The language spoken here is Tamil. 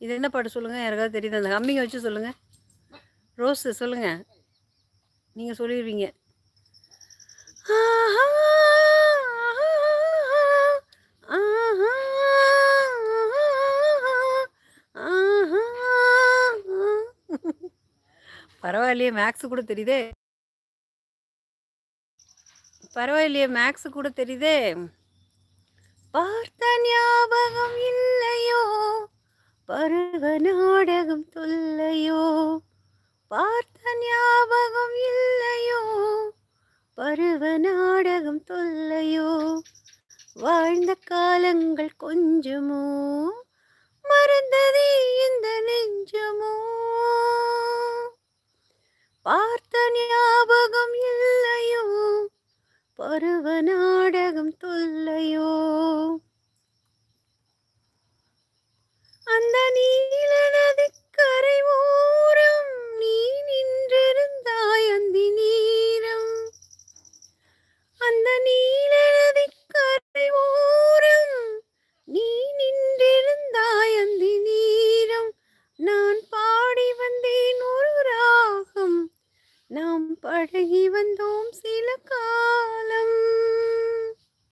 இது என்ன பாட்டு சொல்லுங்கள், யாருக்காவது தெரியுது? அந்த ஹம்மிங்க வச்சு சொல்லுங்கள். ரோஸு சொல்லுங்கள், நீங்கள் சொல்லிடுவீங்க. பரவாயில்லையே, மேக்ஸு கூட தெரியுதே. பரவாயில்லையே, மேக்ஸு கூட தெரியுதே. பார்த்த ஞாபகம் இல்லையோ, பருவ நாடகம் தொல்லையோ. பார்த்த ஞாபகம் இல்லையோ, பருவ நாடகம் தொல்லையோ. வாழ்ந்த காலங்கள் கொஞ்சமோ, மறந்ததே இந்த நெஞ்சமோ. பார்த்த ஞாபகம் இல்லையோ, பருவ நாடகம் தொல்லையோ. அந்த நீல நதிக்கரை ஓரம் நீ நின்றிருந்தாய் அந்தி நீரம். அந்த நீல நதிக்கரை ஓரம் நீ நின்றிருந்தாய் அந்தி நீரம். நான் பாடி வந்தேன் ஒரு ராகம், நாம் பழகி